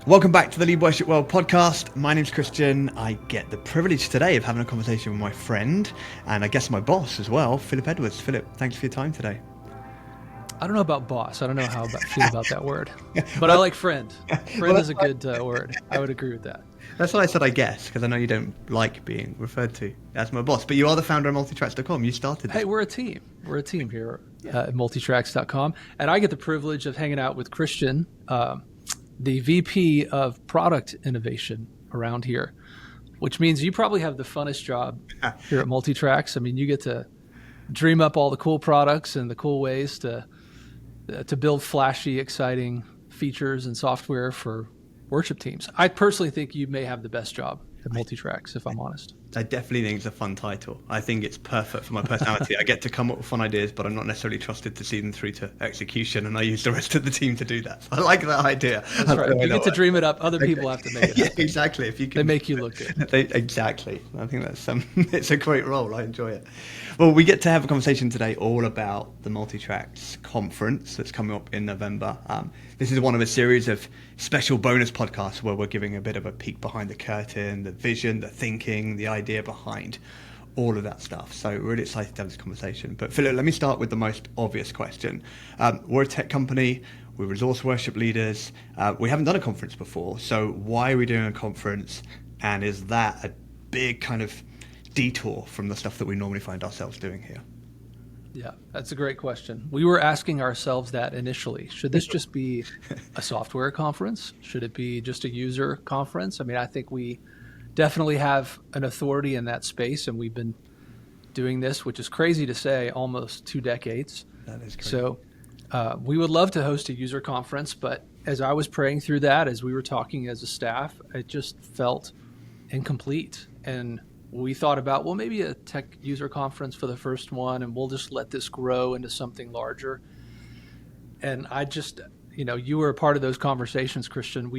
Welcome back to the Lead Worship World podcast. My name's Kristian. I get the privilege today of having a conversation with my friend and I guess my boss as well, Phillip Edwards. Phillip, thanks for your time today. I don't know about boss. I don't know how I feel about that word, but I like friend. Friend is a good word. I would agree with that. That's what I said, I guess, because I know you don't like being referred to as my boss, but you are the founder of MultiTracks.com. You started this. Hey, we're a team. We're a team here at MultiTracks.com, and I get the privilege of hanging out with Kristian, the VP of product innovation around here, which means you probably have the funnest job here at MultiTracks. I mean, you get to dream up all the cool products and the cool ways to build flashy, exciting features and software for worship teams. I personally think you may have the best job at MultiTracks, if I'm honest. I definitely think it's a fun title. I think it's perfect for my personality. I get to come up with fun ideas, but I'm not necessarily trusted to see them through to execution, and I use the rest of the team to do that. So I like that idea. That's right. You get to dream it up. Other people have to make it happen. Yeah, exactly. If you can, they make you look good. Exactly. I think that's it's a great role. I enjoy it. Well, we get to have a conversation today all about the MultiTracks conference that's coming up in November. This is one of a series of special bonus podcasts where we're giving a bit of a peek behind the curtain, the vision, the thinking, the idea behind all of that stuff. So really excited to have this conversation. But Phillip, let me start with the most obvious question. We're a tech company. We resource worship leaders. We haven't done a conference before. So why are we doing a conference? And is that a big kind of detour from the stuff that we normally find ourselves doing here? Yeah, that's a great question. We were asking ourselves that initially. Should this just be a software conference? Should it be just a user conference? I mean, I think we definitely have an authority in that space, and we've been doing this, which is crazy to say, almost 2 decades. That is crazy. So we would love to host a user conference, but as I was praying through that, as we were talking as a staff, it just felt incomplete. And we thought about, well, maybe a tech user conference for the first one, and we'll just let this grow into something larger. And I just, you were a part of those conversations, Kristian.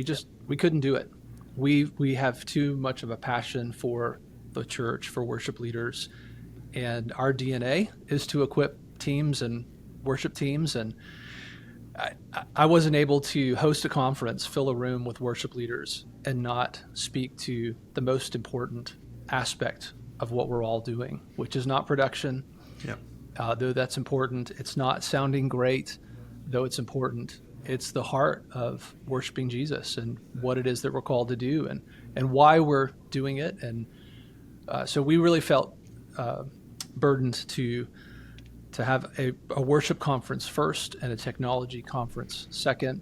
We couldn't do it. We have too much of a passion for the church, for worship leaders, and our DNA is to equip teams and worship teams. And I wasn't able to host a conference, fill a room with worship leaders, and not speak to the most important aspect of what we're all doing, which is not production. Yeah. Though that's important. It's not sounding great, though it's important. It's the heart of worshiping Jesus and what it is that we're called to do and why we're doing it. And so we really felt burdened to have a worship conference first and a technology conference second.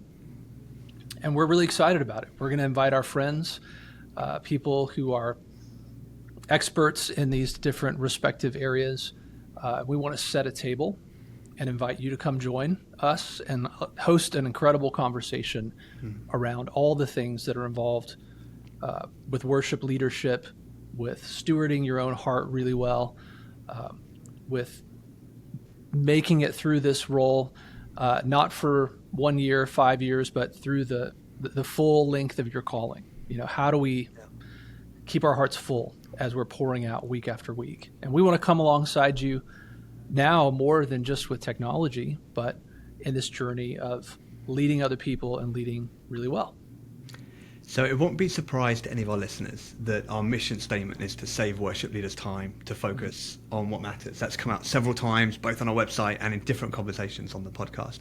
And we're really excited about it. We're going to invite our friends, people who are experts in these different respective areas. We want to set a table and invite you to come join us and host an incredible conversation around all the things that are involved with worship leadership, with stewarding your own heart really well, with making it through this role, not for 1 year, 5 years, but through the full length of your calling. How do we keep our hearts full as we're pouring out week after week? And we want to come alongside you now more than just with technology, but in this journey of leading other people and leading really well. So it won't be a surprise to any of our listeners that our mission statement is to save worship leaders time to focus on what matters. That's come out several times, both on our website and in different conversations on the podcast.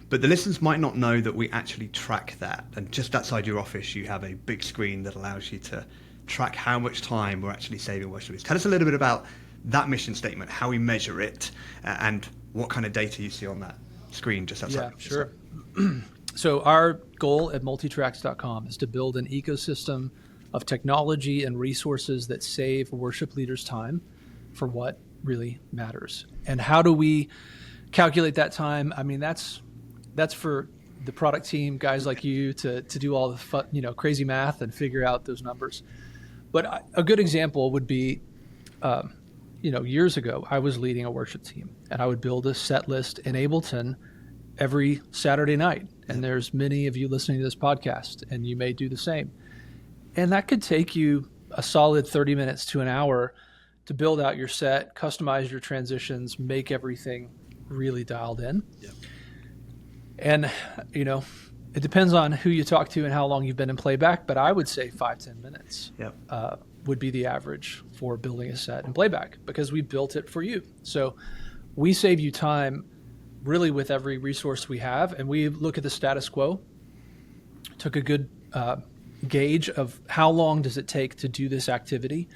But the listeners might not know that we actually track that. And just outside your office, you have a big screen that allows you to track how much time we're actually saving worship leaders. Tell us a little bit about that mission statement, how we measure it, and what kind of data you see on that screen just outside. Yeah, sure. So our goal at MultiTracks.com is to build an ecosystem of technology and resources that save worship leaders time for what really matters. And how do we calculate that time? I mean, that's for the product team, guys like you, to do all the fun, crazy math and figure out those numbers. But a good example would be, years ago, I was leading a worship team, and I would build a set list in Ableton every Saturday night. And there's many of you listening to this podcast, and you may do the same. And that could take you a solid 30 minutes to an hour to build out your set, customize your transitions, make everything really dialed in. Yep. And, It depends on who you talk to and how long you've been in playback, but I would say 5-10 minutes Yep. would be the average for building a set in playback, because we built it for you. So we save you time really with every resource we have, and we look at the status quo, took a good gauge of how long does it take to do this activity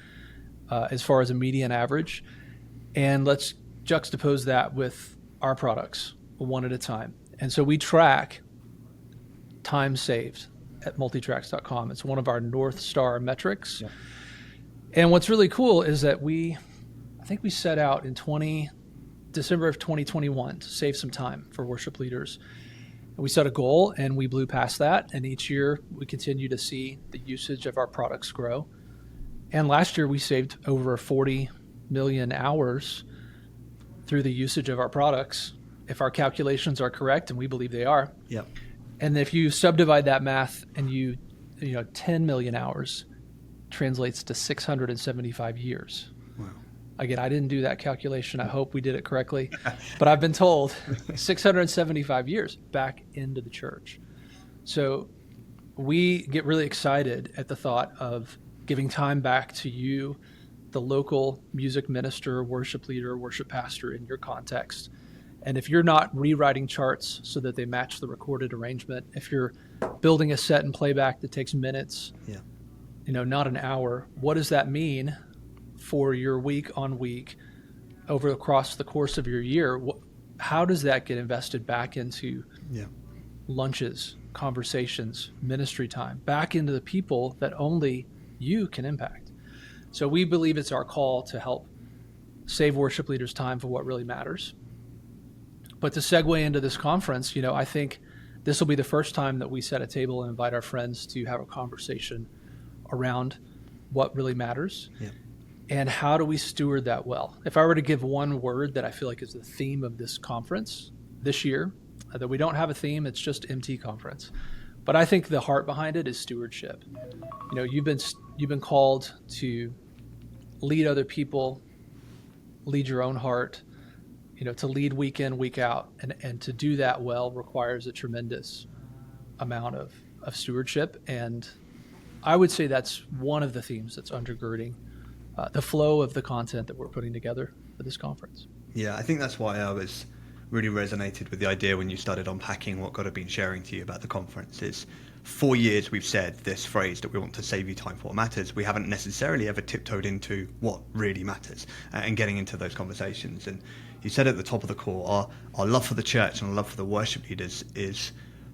as far as a median average, and let's juxtapose that with our products one at a time. And so we track time saved at MultiTracks.com. It's one of our North Star metrics. Yeah. And what's really cool is that I think we set out in December of 2021 to save some time for worship leaders. And we set a goal and we blew past that. And each year we continue to see the usage of our products grow. And last year we saved over 40 million hours through the usage of our products, if our calculations are correct, and we believe they are. Yep. And if you subdivide that math and 10 million hours translates to 675 years. Wow. Again, I didn't do that calculation. I hope we did it correctly. But I've been told 675 years back into the church. So we get really excited at the thought of giving time back to you, the local music minister, worship leader, worship pastor in your context. And if you're not rewriting charts so that they match the recorded arrangement, if you're building a set and playback that takes minutes, Yeah. Not an hour, what does that mean for your week on week across the course of your year? How does that get invested back into lunches, conversations, ministry time, back into the people that only you can impact? So we believe it's our call to help save worship leaders time for what really matters. But to segue into this conference, I think this will be the first time that we set a table and invite our friends to have a conversation around what really matters. Yeah. And how do we steward that well? If I were to give one word that I feel like is the theme of this conference this year, that we don't have a theme, it's just MT conference. But I think the heart behind it is stewardship. You've been called to lead other people, lead your own heart, to lead week in, week out. And to do that well requires a tremendous amount of stewardship. And I would say that's one of the themes that's undergirding the flow of the content that we're putting together for this conference. Yeah, I think that's why I was really resonated with the idea when you started unpacking what God had been sharing to you about the conference. Is 4 years we've said this phrase that we want to save you time for what matters. We haven't necessarily ever tiptoed into what really matters and getting into those conversations. And you said at the top of the call, our love for the church and our love for the worship leaders is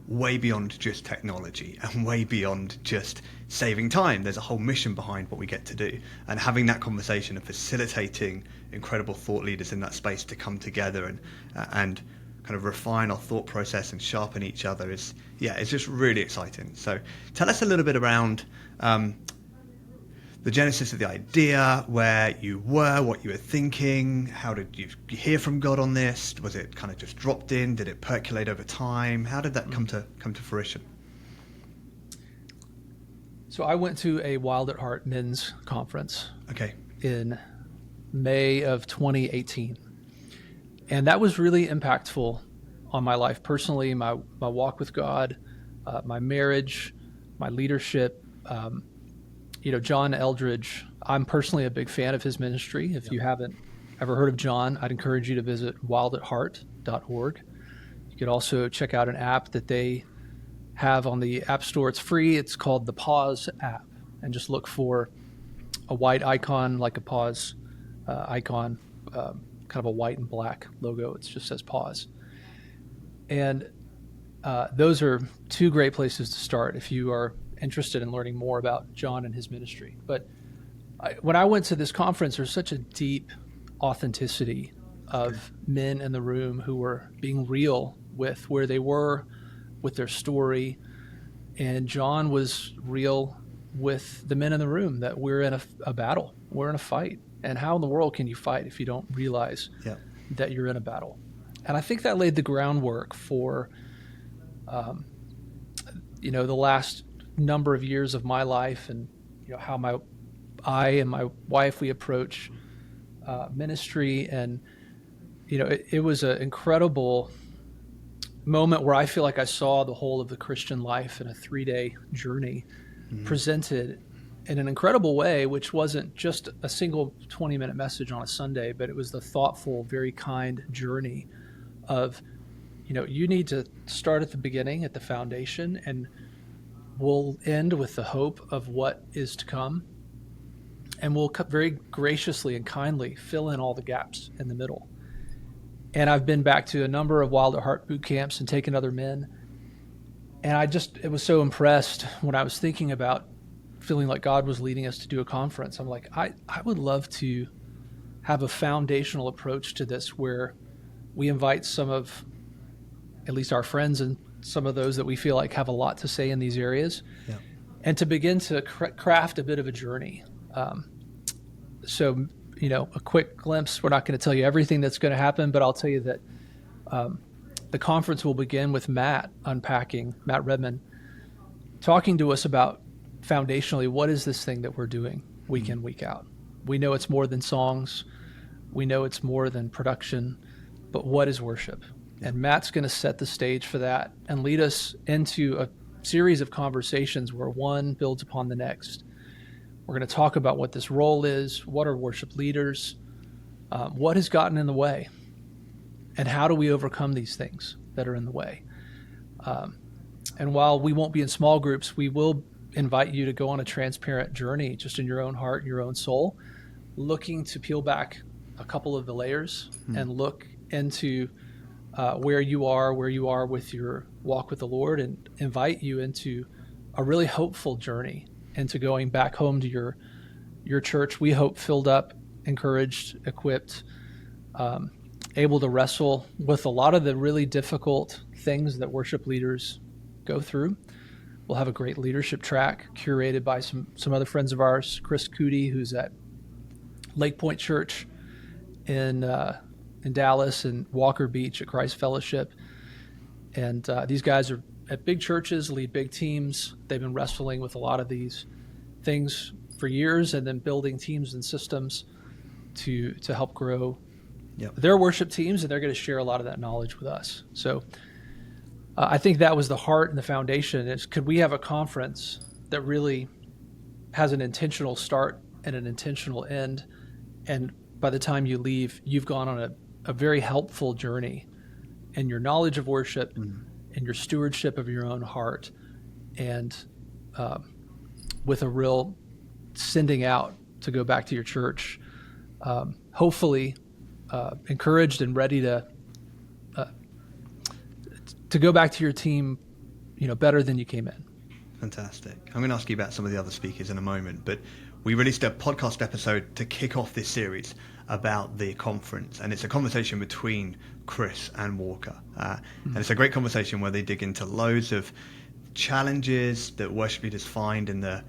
way beyond just technology and way beyond just saving time. There's a whole mission behind what we get to do, and having that conversation and facilitating incredible thought leaders in that space to come together and kind of refine our thought process and sharpen each other it's just really exciting. So tell us a little bit around the genesis of the idea, where you were, what you were thinking. How did you hear from God on this? Was it kind of just dropped in? Did it percolate over time? How did that come to fruition? So I went to a Wild at Heart men's conference in May of 2018. And that was really impactful on my life personally, my walk with God, my marriage, my leadership. John Eldredge, I'm personally a big fan of his ministry. If you haven't ever heard of John, I'd encourage you to visit wildatheart.org. You could also check out an app that they have on the App Store. It's free. It's called the Pause app. And just look for a white icon, like a pause icon, kind of a white and black logo. It just says pause. And those are two great places to start if you are interested in learning more about John and his ministry. But when I went to this conference, there's such a deep authenticity of men in the room who were being real with where they were, with their story. And John was real with the men in the room, that we're in a battle, we're in a fight. And how in the world can you fight if you don't realize that you're in a battle? And I think that laid the groundwork for, the last number of years of my life, and how I and my wife, we approach ministry. And it was an incredible moment where I feel like I saw the whole of the Christian life in a 3-day journey presented in an incredible way, which wasn't just a single 20-minute message on a Sunday, but it was the thoughtful, very kind journey of, you need to start at the beginning, at the foundation, and we'll end with the hope of what is to come. And we'll very graciously and kindly fill in all the gaps in the middle. And I've been back to a number of Wild at Heart boot camps and taken other men. And it was so impressed when I was thinking about feeling like God was leading us to do a conference. I'm like, I would love to have a foundational approach to this where we invite some of, at least our friends and some of those that we feel like have a lot to say in these areas, and to begin to craft a bit of a journey. So, a quick glimpse. We're not going to tell you everything that's going to happen, but I'll tell you that the conference will begin with Matt Redman, talking to us about foundationally, what is this thing that we're doing week in, week out? We know it's more than songs. We know it's more than production, but what is worship? And Matt's going to set the stage for that and lead us into a series of conversations where one builds upon the next. We're going to talk about what this role is, what are worship leaders, what has gotten in the way, and how do we overcome these things that are in the way. And while we won't be in small groups, we will invite you to go on a transparent journey just in your own heart, your own soul, looking to peel back a couple of the layers and look into where you are with your walk with the Lord, and invite you into a really hopeful journey into going back home to your church. We hope filled up, encouraged, equipped, able to wrestle with a lot of the really difficult things that worship leaders go through. We'll have a great leadership track curated by some other friends of ours, Chris Cootie, who's at Lake Point Church in Dallas, and Walker Beach at Christ Fellowship. And these guys are at big churches, lead big teams. They've been wrestling with a lot of these things for years, and then building teams and systems to help grow their worship teams, and they're going to share a lot of that knowledge with us. So I think that was the heart and the foundation, is could we have a conference that really has an intentional start and an intentional end, and by the time you leave, you've gone on a very helpful journey in your knowledge of worship and your stewardship of your own heart, and with a real sending out to go back to your church, hopefully encouraged and ready to go back to your team, better than you came in. Fantastic. I'm going to ask you about some of the other speakers in a moment, but we released a podcast episode to kick off this series about the conference, and it's a conversation between Chris and Walker. And it's a great conversation where they dig into loads of challenges that worship leaders find in their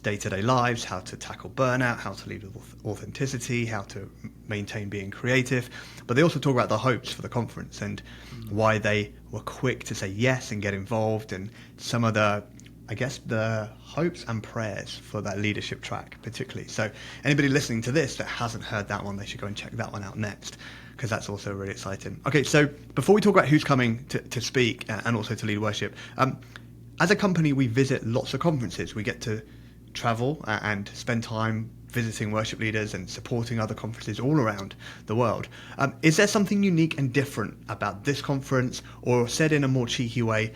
day-to-day lives, how to tackle burnout, how to lead with authenticity, how to maintain being creative. But they also talk about the hopes for the conference and why they were quick to say yes and get involved, and some of the hopes and prayers for that leadership track particularly. So anybody listening to this that hasn't heard that one, they should go and check that one out next, because that's also really exciting. Okay, so before we talk about who's coming to speak and also to lead worship, as a company, we visit lots of conferences. We get to travel and spend time visiting worship leaders and supporting other conferences all around the world. Is there something unique and different about this conference, or said in a more cheeky way,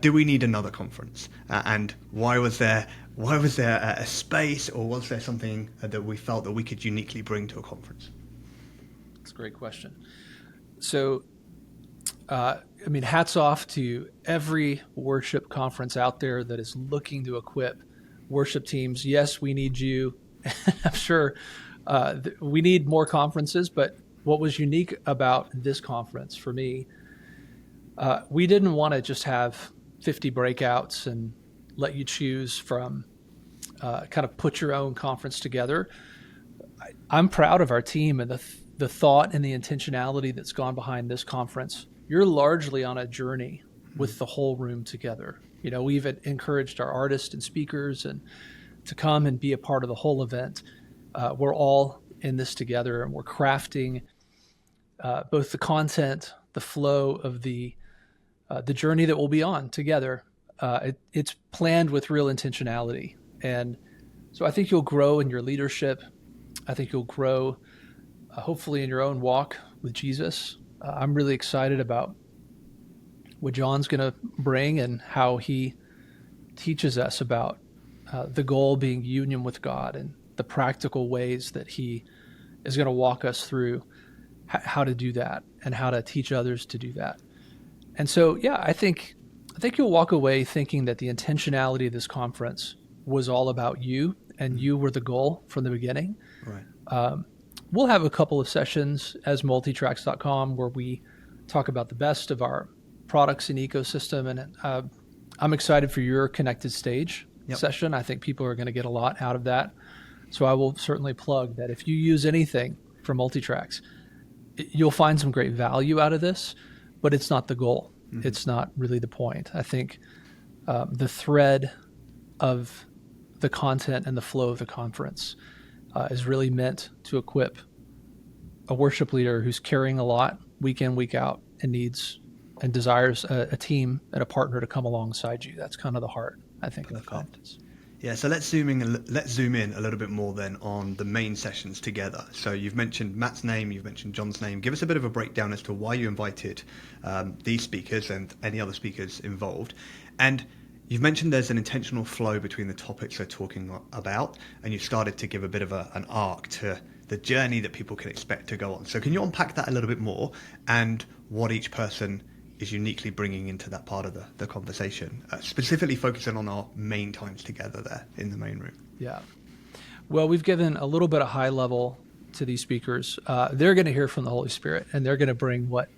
do we need another conference? And why was there a space, or was there something that we felt that we could uniquely bring to a conference? That's a great question. So, hats off to every worship conference out there that is looking to equip worship teams. Yes, we need you. I'm sure we need more conferences, but what was unique about this conference for me, we didn't want to just have 50 breakouts and let you choose from, kind of put your own conference together. I'm proud of our team and the thought and the intentionality that's gone behind this conference. You're largely on a journey with the whole room together. We've encouraged our artists and speakers and to come and be a part of the whole event. We're all in this together, and we're crafting both the content, the flow of the the journey that we'll be on together. It's planned with real intentionality. And so I think you'll grow in your leadership. I think you'll grow, hopefully, in your own walk with Jesus. I'm really excited about what John's going to bring and how he teaches us about the goal being union with God and the practical ways that he is going to walk us through how to do that and how to teach others to do that. And so, yeah, I think you'll walk away thinking that the intentionality of this conference was all about you, and you were the goal from the beginning. Right. We'll have a couple of sessions as MultiTracks.com where we talk about the best of our products and ecosystem. And I'm excited for your connected stage session. I think people are going to get a lot out of that. So I will certainly plug that if you use anything from MultiTracks, you'll find some great value out of this, but it's not the goal. Mm-hmm. It's not really the point. I think the thread of the content and the flow of the conference is really meant to equip a worship leader who's carrying a lot week in, week out, and needs and desires a team and a partner to come alongside you. That's kind of the heart, I think, of the conference. Yeah, so let's zoom in a little bit more then on the main sessions together. So you've mentioned Matt's name, you've mentioned John's name. Give us a bit of a breakdown as to why you invited these speakers and any other speakers involved. And you've mentioned there's an intentional flow between the topics they're talking about, and you've started to give a bit of an arc to the journey that people can expect to go on. So can you unpack that a little bit more and what each person is uniquely bringing into that part of the conversation, specifically focusing on our main times together there in the main room? Yeah. Well, we've given a little bit of high level to these speakers. They're going to hear from the Holy Spirit, and they're going to bring what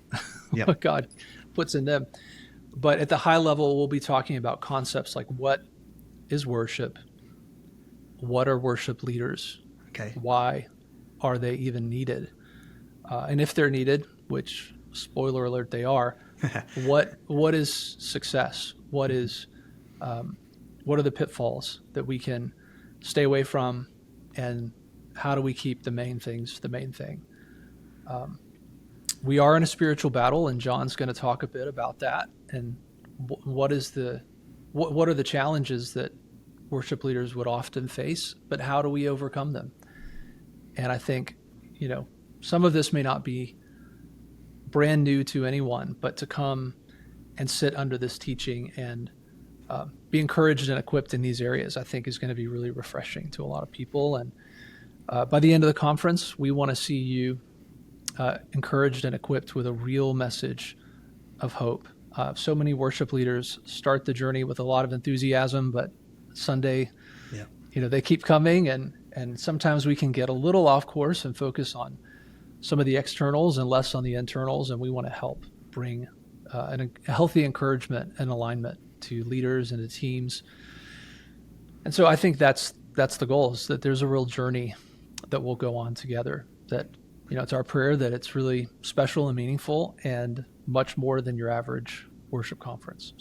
God puts in them. But at the high level, we'll be talking about concepts like what is worship? What are worship leaders? Okay. Why are they even needed? And if they're needed, which, spoiler alert, they are, what is success? What are the pitfalls that we can stay away from, and how do we keep the main things the main thing? We are in a spiritual battle, and John's going to talk a bit about that and what are the challenges that worship leaders would often face, but how do we overcome them? And I think, some of this may not be brand new to anyone, but to come and sit under this teaching and be encouraged and equipped in these areas, I think is going to be really refreshing to a lot of people. And by the end of the conference, we want to see you encouraged and equipped with a real message of hope. So many worship leaders start the journey with a lot of enthusiasm, but Sunday, they keep coming, and sometimes we can get a little off course and focus on some of the externals and less on the internals, and we want to help bring a healthy encouragement and alignment to leaders and to teams. And so I think that's the goal, is that there's a real journey that we'll go on together, that it's our prayer that it's really special and meaningful and much more than your average worship conference.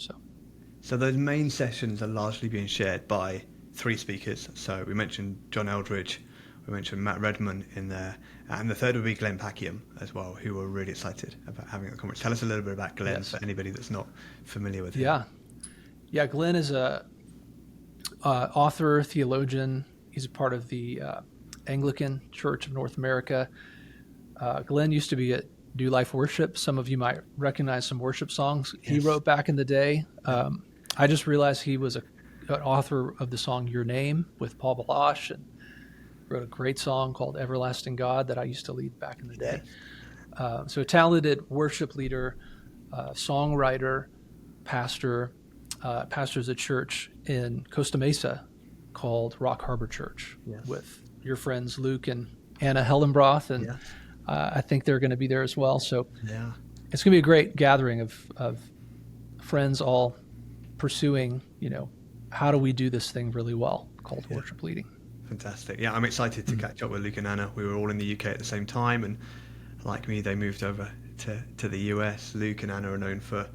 So those main sessions are largely being shared by three speakers. So we mentioned John Eldridge, we mentioned Matt Redman in there, and the third would be Glenn Packiam as well, who we're really excited about having at the conference. Tell us a little bit about Glenn for anybody that's not familiar with him. Yeah, Glenn is a author, theologian. He's a part of the Anglican Church of North America. Glenn used to be at New Life Worship. Some of you might recognize some worship songs he wrote back in the day. I just realized he was an author of the song Your Name with Paul Balash, and wrote a great song called Everlasting God that I used to lead back in the day. So a talented worship leader, songwriter, pastor, pastors a church in Costa Mesa called Rock Harbor Church with your friends Luke and Anna Hellenbroth, and I think they're going to be there as well. So it's going to be a great gathering of friends all pursuing, how do we do this thing really well called worship leading. Fantastic. Yeah, I'm excited to catch up with Luke and Anna. We were all in the UK at the same time, and like me, they moved over to the US. Luke and Anna are known for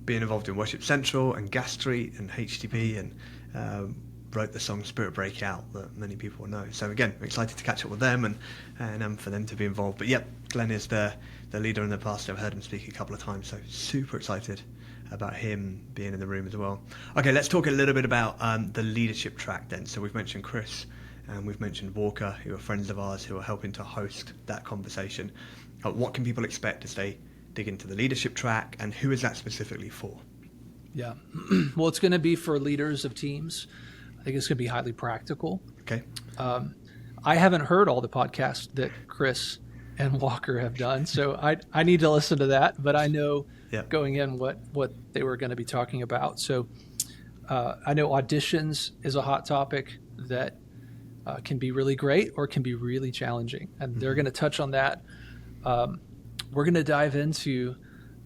being involved in Worship Central and Gas Street and HTP, and wrote the song Spirit Breakout that many people know. So again, I'm excited to catch up with them and for them to be involved. But Glenn is the leader and the pastor. I've heard him speak a couple of times, so super excited about him being in the room as well. Okay, let's talk a little bit about the leadership track then. So we've mentioned Chris and we've mentioned Walker, who are friends of ours who are helping to host that conversation. What can people expect as they dig into the leadership track, and who is that specifically for? Yeah. Well, it's going to be for leaders of teams. I think it's going to be highly practical. Okay. I haven't heard all the podcasts that Chris and Walker have done, so I need to listen to that, but I know going in what they were going to be talking about. So I know auditions is a hot topic that can be really great or can be really challenging, and they're going to touch on that. We're going to dive into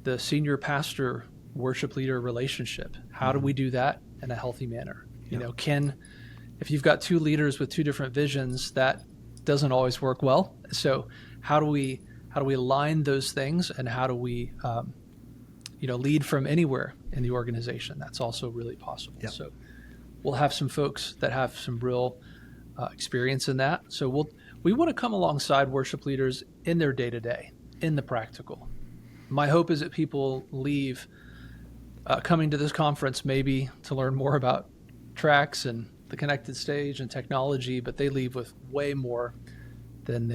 the senior pastor worship leader relationship. How do we do that in a healthy manner? You know, if you've got two leaders with two different visions, that doesn't always work well. So how do we align those things, and how do we lead from anywhere in the organization? That's also really possible. So we'll have some folks that have some real experience in that. So we want to come alongside worship leaders in their day-to-day, in the practical. My hope is that people leave coming to this conference maybe to learn more about tracks and the connected stage and technology, but they leave with way more than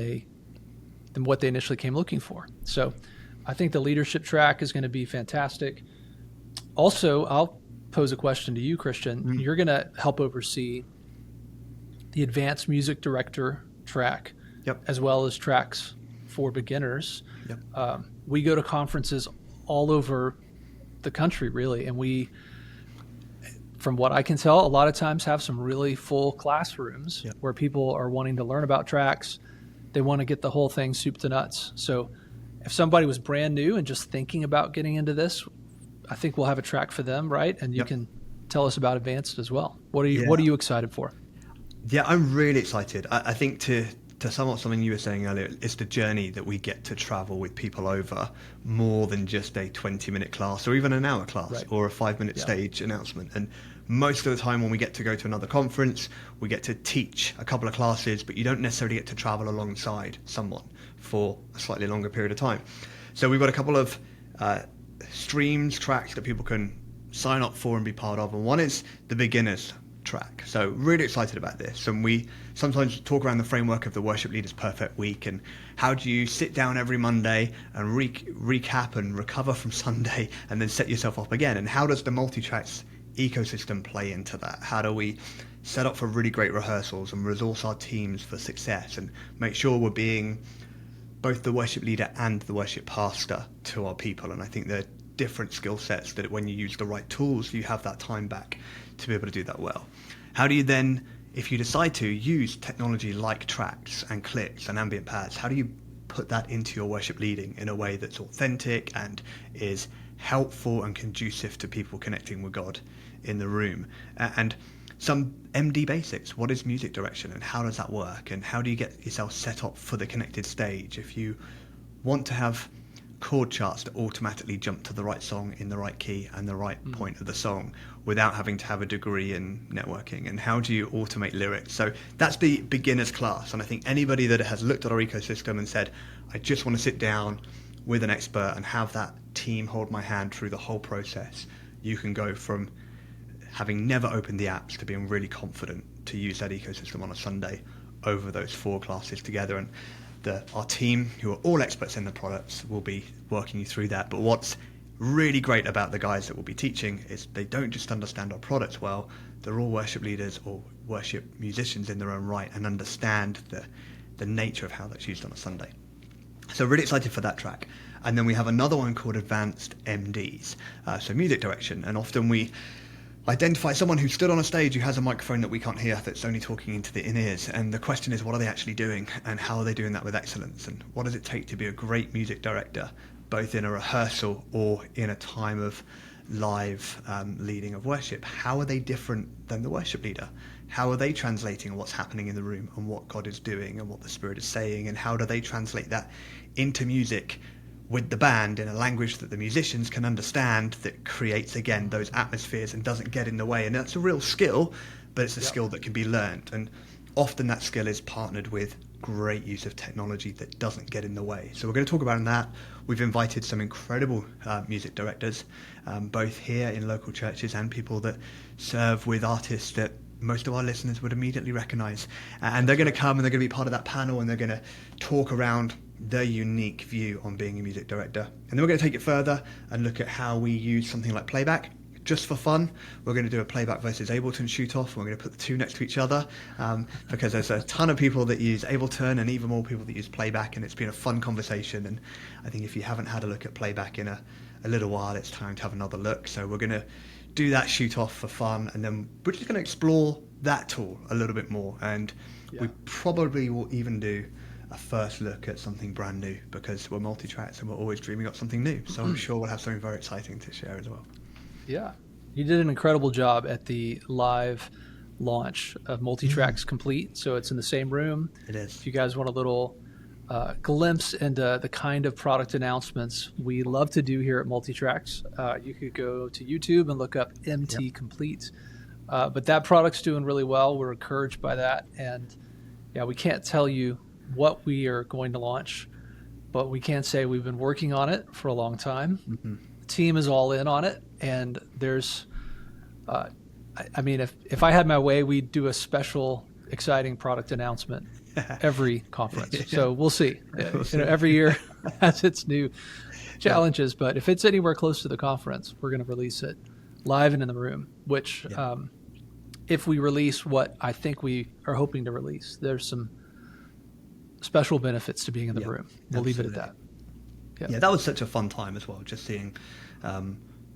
what they initially came looking for. So I think the leadership track is going to be fantastic. Also, I'll pose a question to you, Kristian. You're going to help oversee the advanced music director track, as well as tracks for beginners. We go to conferences all over the country, really, and we, from what I can tell, a lot of times have some really full classrooms where people are wanting to learn about tracks. They want to get the whole thing soup to nuts. So if somebody was brand new and just thinking about getting into this, I think we'll have a track for them, right? And you can tell us about advanced as well. What are you excited for? Yeah, I'm really excited. I think to sum up something you were saying earlier, it's the journey that we get to travel with people over more than just a 20-minute class or even an hour class or a 5-minute stage announcement. And most of the time when we get to go to another conference, we get to teach a couple of classes, but you don't necessarily get to travel alongside someone for a slightly longer period of time. So we've got a couple of tracks that people can sign up for and be part of. And one is the beginners track. So really excited about this. And we sometimes talk around the framework of the Worship Leaders Perfect Week, and how do you sit down every Monday and recap and recover from Sunday and then set yourself up again? And how does the MultiTracks ecosystem play into that? How do we set up for really great rehearsals and resource our teams for success and make sure we're being both the worship leader and the worship pastor to our people? And I think they're different skill sets that when you use the right tools, you have that time back to be able to do that well. How do you then, if you decide to use technology like tracks and clicks and ambient pads, how do you put that into your worship leading in a way that's authentic and is helpful and conducive to people connecting with God in the room? And some MD basics. What is music direction and how does that work? And how do you get yourself set up for the connected stage? If you want to have chord charts that automatically jump to the right song in the right key and the right point of the song without having to have a degree in networking, and how do you automate lyrics? So that's the beginner's class, and I think anybody that has looked at our ecosystem and said, I just want to sit down with an expert and have that team hold my hand through the whole process, you can go from having never opened the apps to being really confident to use that ecosystem on a Sunday over those 4 classes together. And our team, who are all experts in the products, will be working you through that. But what's really great about the guys that will be teaching is they don't just understand our products well, they're all worship leaders or worship musicians in their own right and understand the nature of how that's used on a Sunday. So really excited for that track. And then we have another one called Advanced MDs, so music direction. And often we identify someone who stood on a stage who has a microphone that we can't hear, that's only talking into the in-ears. And the question is, what are they actually doing? And how are they doing that with excellence? And what does it take to be a great music director, both in a rehearsal or in a time of live leading of worship? How are they different than the worship leader? How are they translating what's happening in the room and what God is doing and what the Spirit is saying? And how do they translate that into music with the band in a language that the musicians can understand, that creates, again, those atmospheres and doesn't get in the way? And that's a real skill, but it's a skill that can be learned. And often that skill is partnered with great use of technology that doesn't get in the way. So we're going to talk about that. We've invited some incredible music directors, both here in local churches and people that serve with artists that most of our listeners would immediately recognize. And they're going to come and they're going to be part of that panel, and they're going to talk around their unique view on being a music director. And then we're going to take it further and look at how we use something like playback. Just for fun, we're going to do a playback versus Ableton shoot-off. We're going to put the two next to each other because there's a ton of people that use Ableton and even more people that use playback, and it's been a fun conversation. And I think if you haven't had a look at playback in a little while, it's time to have another look. So we're going to do that shoot-off for fun, and then we're just going to explore that tool a little bit more. And we probably will even do a first look at something brand new, because we're MultiTracks and we're always dreaming up something new. So I'm sure we'll have something very exciting to share as well. Yeah, you did an incredible job at the live launch of MultiTracks Complete. So it's in the same room. It is. If you guys want a little glimpse into the kind of product announcements we love to do here at MultiTracks, you could go to YouTube and look up MT Complete. But that product's doing really well. We're encouraged by that. And yeah, we can't tell you what we are going to launch, but we can say we've been working on it for a long time. The team is all in on it. And there's, I mean, if I had my way, we'd do a special, exciting product announcement every conference. So we'll see. Every year has its new challenges, but if it's anywhere close to the conference, we're going to release it live and in the room, which if we release what I think we are hoping to release, there's some special benefits to being in the room. We'll leave it at that. Yeah, that was such a fun time as well, just seeing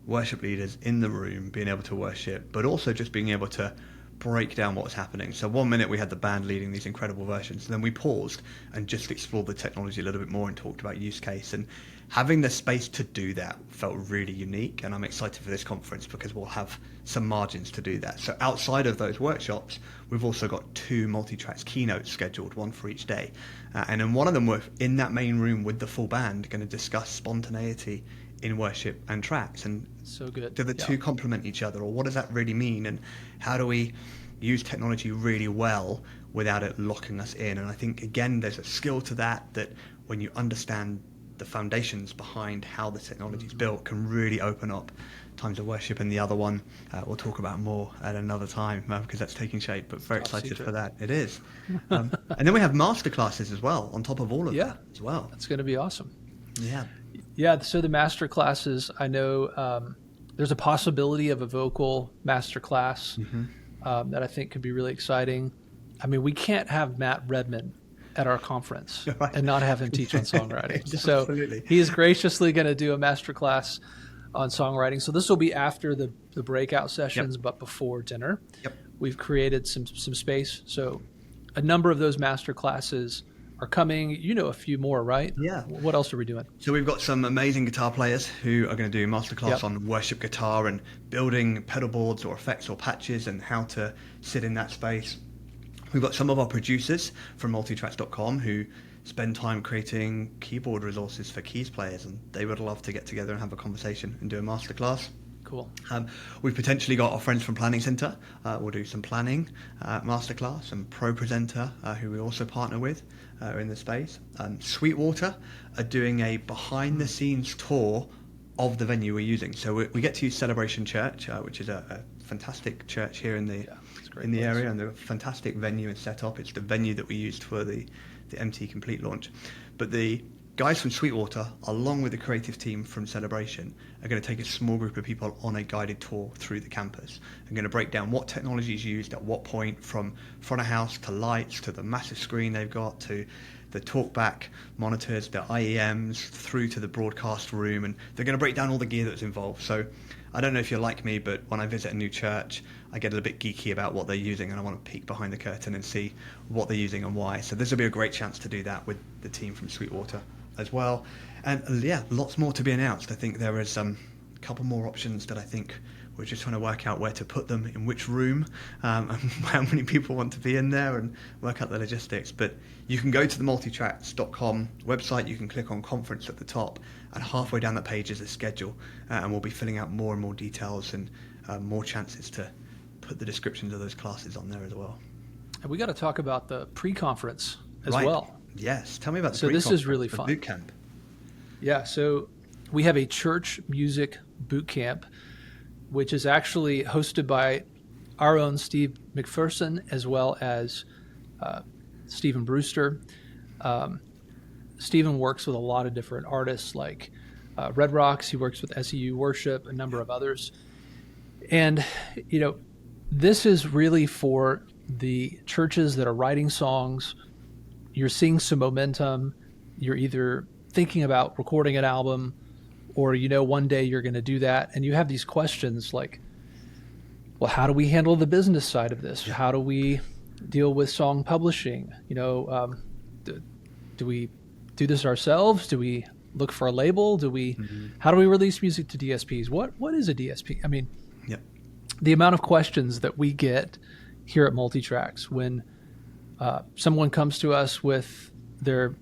worship leaders in the room being able to worship, but also just being able to break down what was happening. So 1 minute we had the band leading these incredible versions, and then we paused and just explored the technology a little bit more and talked about use case. And having the space to do that felt really unique, and I'm excited for this conference because we'll have some margins to do that. So outside of those workshops, we've also got 2 MultiTracks keynotes scheduled, one for each day. And in one of them, we're in that main room with the full band going to discuss spontaneity in worship and tracks, and so good. Do the two complement each other, or what does that really mean, and how do we use technology really well without it locking us in? And I think again there's a skill to that when you understand the foundations behind how the technology is built can really open up times of worship. And the other one we'll talk about more at another time because that's taking shape, but very excited for that. It is. And then we have masterclasses as well on top of all of that as well. That's going to be awesome. Yeah, so the master classes, I know there's a possibility of a vocal master class that I think could be really exciting. I mean, we can't have Matt Redman at our conference and not have him teach on songwriting. So he is graciously going to do a master class on songwriting. So this will be after the breakout sessions, but before dinner. We've created some space. So a number of those master classes are coming. You know, a few more, right? Yeah. What else are we doing? So we've got some amazing guitar players who are going to do a masterclass on worship guitar and building pedal boards or effects or patches and how to sit in that space. We've got some of our producers from MultiTracks.com who spend time creating keyboard resources for keys players, and they would love to get together and have a conversation and do a masterclass. Cool. We've potentially got our friends from Planning Center. We'll do some planning masterclass, and Pro Presenter, who we also partner with in the space. Sweetwater are doing a behind-the-scenes tour of the venue we're using. So we get to use Celebration Church, which is a fantastic church here in the area, and they're a fantastic venue and setup. It's the venue that we used for the MT Complete launch. But the guys from Sweetwater, along with the creative team from Celebration, are going to take a small group of people on a guided tour through the campus. They're going to break down what technology is used at what point, from front of house to lights to the massive screen they've got to the talkback monitors, the IEMs, through to the broadcast room, and they're going to break down all the gear that's involved. So I don't know if you're like me, but when I visit a new church, I get a little bit geeky about what they're using, and I want to peek behind the curtain and see what they're using and why. So this will be a great chance to do that with the team from Sweetwater as well. And lots more to be announced. I think there is a couple more options that I think we're just trying to work out where to put them, in which room, and how many people want to be in there, and work out the logistics. But you can go to the MultiTracks.com website, you can click on conference at the top, and halfway down that page is a schedule, and we'll be filling out more and more details and more chances to put the descriptions of those classes on there as well. And we got to talk about the pre-conference as Right. well. Yes. Tell me about the So this is really the fun. boot camp. Yeah, so we have a church music boot camp, which is actually hosted by our own Steve McPherson as well as Stephen Brewster. Um, Stephen works with a lot of different artists like Red Rocks. He works with SEU Worship, a number of others. And, this is really for the churches that are writing songs. You're seeing some momentum. You're either thinking about recording an album or, one day you're going to do that. And you have these questions like, well, how do we handle the business side of this? How do we deal with song publishing? Do we do this ourselves? Do we look for a label? How do we release music to DSPs? What is a DSP? I mean, the amount of questions that we get here at MultiTracks when someone comes to us with their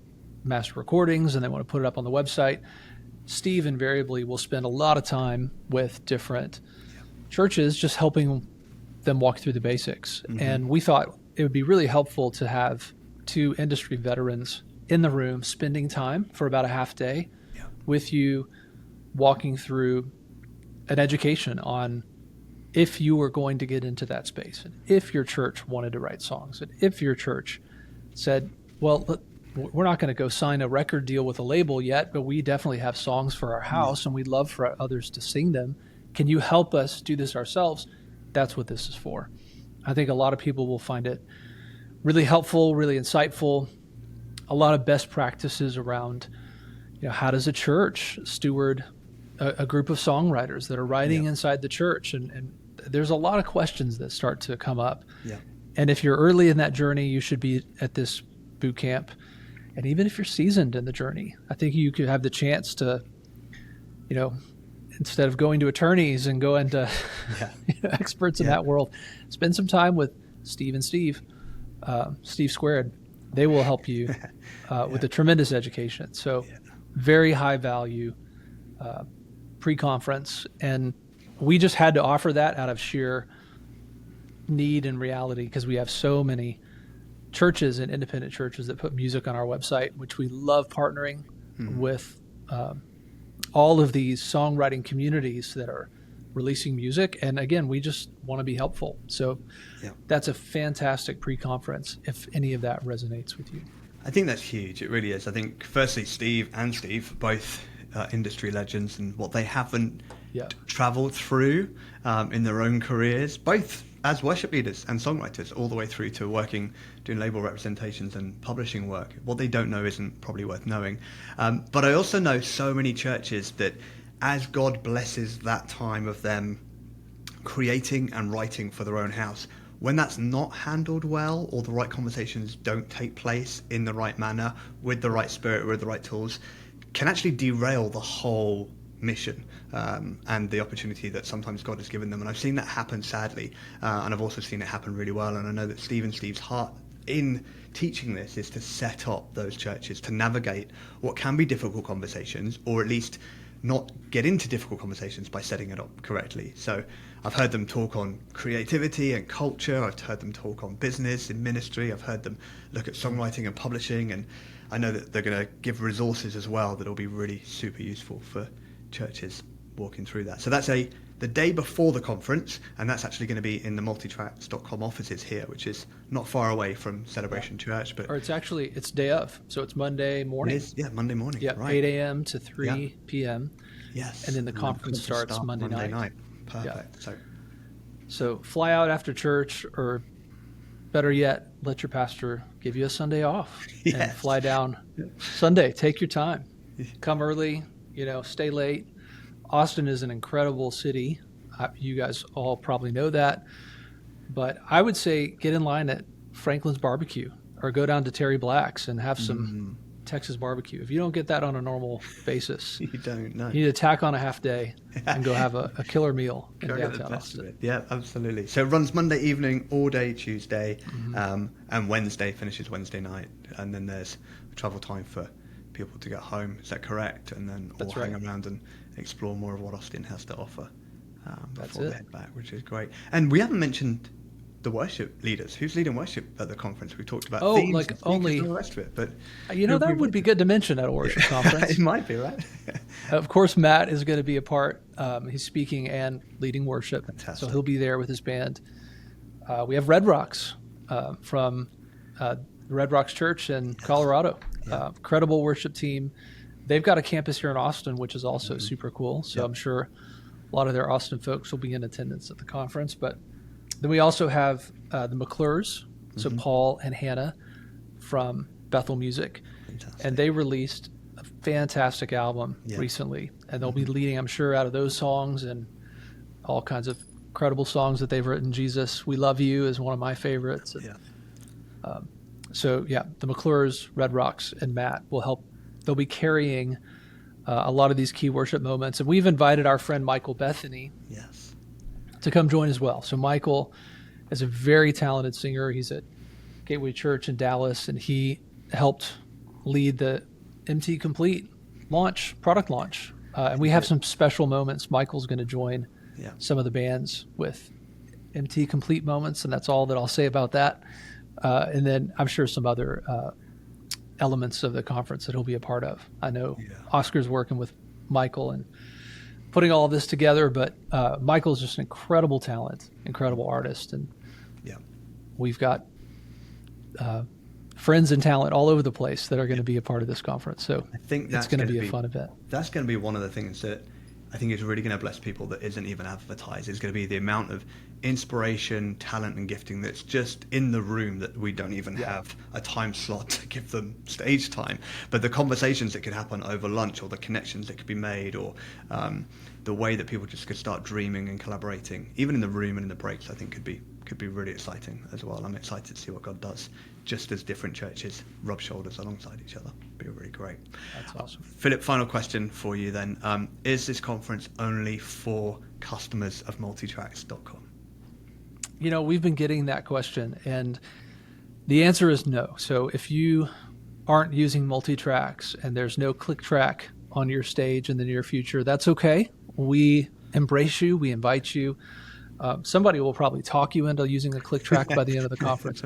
master recordings and they want to put it up on the website, Steve invariably will spend a lot of time with different churches just helping them walk through the basics. And we thought it would be really helpful to have two industry veterans in the room spending time for about a half day with you, walking through an education on if you were going to get into that space, and if your church wanted to write songs, and if your church said, well, we're not going to go sign a record deal with a label yet, but we definitely have songs for our house and we'd love for others to sing them. Can you help us do this ourselves? That's what this is for. I think a lot of people will find it really helpful, really insightful. A lot of best practices around, how does a church steward a group of songwriters that are writing inside the church? And there's a lot of questions that start to come up. And if you're early in that journey, you should be at this boot camp. And even if you're seasoned in the journey, I think you could have the chance to, instead of going to attorneys and going to experts in that world, spend some time with Steve and Steve Squared. They will help you with a tremendous education. So very high value pre-conference. And we just had to offer that out of sheer need and reality because we have so many churches and independent churches that put music on our website, which we love partnering with all of these songwriting communities that are releasing music. And again, we just want to be helpful. So that's a fantastic pre-conference if any of that resonates with you. I think that's huge. It really is. I think firstly, Steve, both industry legends, and what they haven't traveled through in their own careers, both as worship leaders and songwriters, all the way through to doing label representations and publishing work. What they don't know isn't probably worth knowing. But I also know so many churches that as God blesses that time of them creating and writing for their own house, when that's not handled well or the right conversations don't take place in the right manner, with the right spirit, with the right tools, can actually derail the whole mission and the opportunity that sometimes God has given them. And I've seen that happen, sadly, and I've also seen it happen really well. And I know that Steve's heart in teaching this is to set up those churches to navigate what can be difficult conversations, or at least not get into difficult conversations by setting it up correctly. So I've heard them talk on creativity and culture. I've heard them talk on business and ministry. I've heard them look at songwriting and publishing. And I know that they're going to give resources as well that will be really super useful for churches walking through that. So that's the day before the conference, and that's actually going to be in the multitracks.com offices here, which is not far away from Celebration Church. But it's day of, so it's Monday morning. It is, Monday morning. Yeah, right. 8 a.m. to 3 p.m. Yes. And then the conference starts Monday night. Perfect. Yeah. So fly out after church, or better yet, let your pastor give you a Sunday off and fly down Sunday. Take your time. Come early, stay late. Austin is an incredible city. You guys all probably know that. But I would say get in line at Franklin's Barbecue or go down to Terry Black's and have some Texas barbecue. If you don't get that on a normal basis, you don't know. You need to tack on a half day and go have a killer meal in downtown Austin. Yeah, absolutely. So it runs Monday evening, all day Tuesday, and Wednesday finishes Wednesday night. And then there's travel time for people to get home. Is that correct? And then all hang around and explore more of what Austin has to offer before they head back, which is great. And we haven't mentioned the worship leaders. Who's leading worship at the conference? We talked about Oh, themes like and only, all the rest of it, but that would be good to mention at a worship conference. It might be, right? Of course, Matt is going to be a part. He's speaking and leading worship. Fantastic. So he'll be there with his band. We have Red Rocks from the Red Rocks Church in Colorado. Yeah. Incredible worship team. They've got a campus here in Austin, which is also super cool. So I'm sure a lot of their Austin folks will be in attendance at the conference. But then we also have the McClures, so Paul and Hannah from Bethel Music. Fantastic. And they released a fantastic album recently. And they'll be leading, I'm sure, out of those songs and all kinds of incredible songs that they've written. Jesus, We Love You is one of my favorites. So the McClures, Red Rocks, and Matt will help. They'll be carrying a lot of these key worship moments. And we've invited our friend Michael Bethany to come join as well. So Michael is a very talented singer. He's at Gateway Church in Dallas, and he helped lead the MT Complete product launch. And we have some special moments. Michael's going to join some of the bands with MT Complete moments, and that's all that I'll say about that. And then I'm sure some other elements of the conference that he'll be a part of. I know Oscar's working with Michael and putting all of this together, but Michael's just an incredible talent, incredible artist, and we've got friends and talent all over the place that are going to be a part of this conference. So I think that's it's going to be a fun event. That's going to be one of the things that I think is really going to bless people that isn't even advertised. It's going to be the amount of inspiration, talent, and gifting that's just in the room that we don't even have a time slot to give them stage time. But the conversations that could happen over lunch, or the connections that could be made, or the way that people just could start dreaming and collaborating, even in the room and in the breaks, I think could be really exciting as well. I'm excited to see what God does, just as different churches rub shoulders alongside each other. It'll be really great. That's awesome. Philip, final question for you then. Is this conference only for customers of MultiTracks.com? We've been getting that question, and the answer is no. So if you aren't using MultiTracks and there's no click track on your stage in the near future, that's okay. We embrace you. We invite you. Somebody will probably talk you into using a click track by the end of the conference,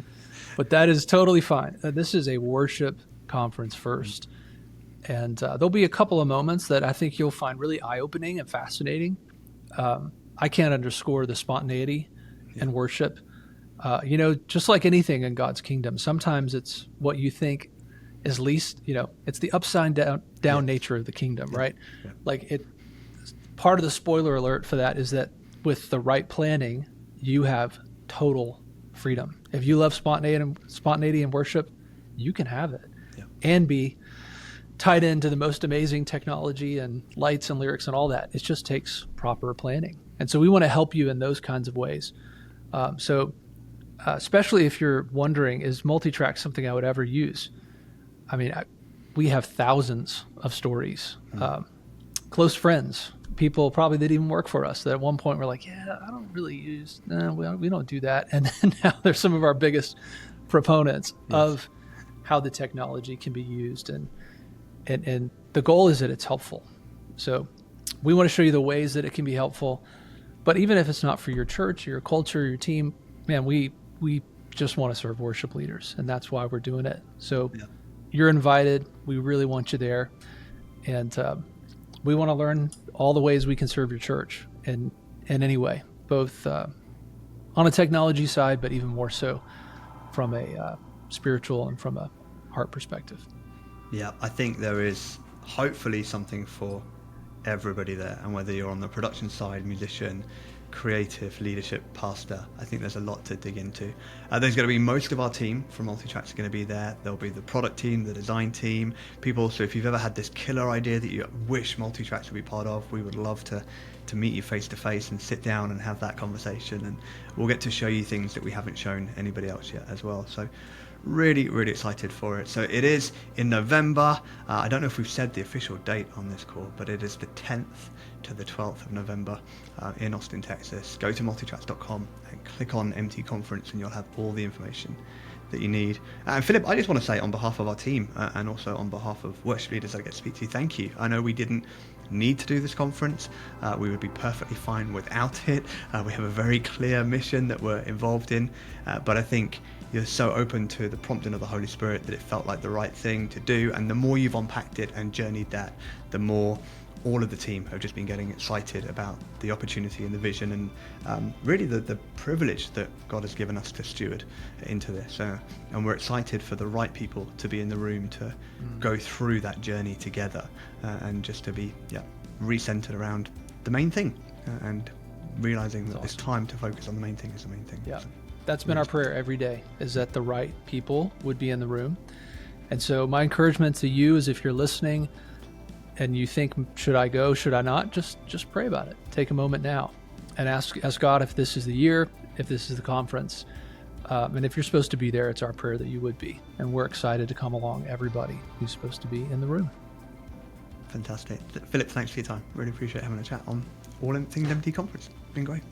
but that is totally fine. This is a worship conference first, and there'll be a couple of moments that I think you'll find really eye-opening and fascinating. I can't underscore the spontaneity in worship. Just like anything in God's kingdom, sometimes it's what you think is least, it's the upside down nature of the kingdom, right? Yeah. Like part of the spoiler alert for that is that with the right planning, you have total freedom. If you love spontaneity in worship, you can have it and be tied into the most amazing technology and lights and lyrics and all that. It just takes proper planning. And so we want to help you in those kinds of ways. Especially if you're wondering, is MultiTracks something I would ever use? I mean, we have thousands of stories, close friends, people probably that even work for us that at one point were like, I don't really use, we don't do that. And then now they're some of our biggest proponents of how the technology can be used. And the goal is that it's helpful. So we want to show you the ways that it can be helpful. But even if it's not for your church, your culture, your team, man, we just want to serve worship leaders, and that's why we're doing it. So you're invited. We really want you there. And we want to learn all the ways we can serve your church in any way, both on a technology side, but even more so from a spiritual and from a heart perspective. Yeah, I think there is hopefully something for everybody there, and whether you're on the production side, musician, creative, leadership, pastor, I think there's a lot to dig into. There's going to be most of our team from MultiTracks are going to be there. There'll be the product team, the design team, people. So if you've ever had this killer idea that you wish MultiTracks would be part of, we would love to meet you face to face and sit down and have that conversation, and we'll get to show you things that we haven't shown anybody else yet as well. So really, really excited for it. So it is in November. I don't know if we've said the official date on this call, but it is the 10th to the 12th of November in Austin, Texas. Go to multitracks.com and click on MT Conference, and you'll have all the information that you need. And Philip, I just want to say on behalf of our team and also on behalf of worship leaders I get to speak to, thank you. I know we didn't need to do this conference. We would be perfectly fine without it. We have a very clear mission that we're involved in, but I think you're so open to the prompting of the Holy Spirit that it felt like the right thing to do. And the more you've unpacked it and journeyed that, the more all of the team have just been getting excited about the opportunity and the vision, and really the privilege that God has given us to steward into this. And we're excited for the right people to be in the room to go through that journey together, and just to be recentered around the main thing, and realizing that it's time to focus on the main thing is the main thing. Yeah. So, that's been our prayer every day, is that the right people would be in the room. And so my encouragement to you is, if you're listening and you think, should I go, should I not, just pray about it. Take a moment now and ask God if this is the year, if this is the conference. And if you're supposed to be there, it's our prayer that you would be. And we're excited to come along, everybody who's supposed to be in the room. Fantastic. Philip, thanks for your time. Really appreciate having a chat on All Things MT Conference. It's been great.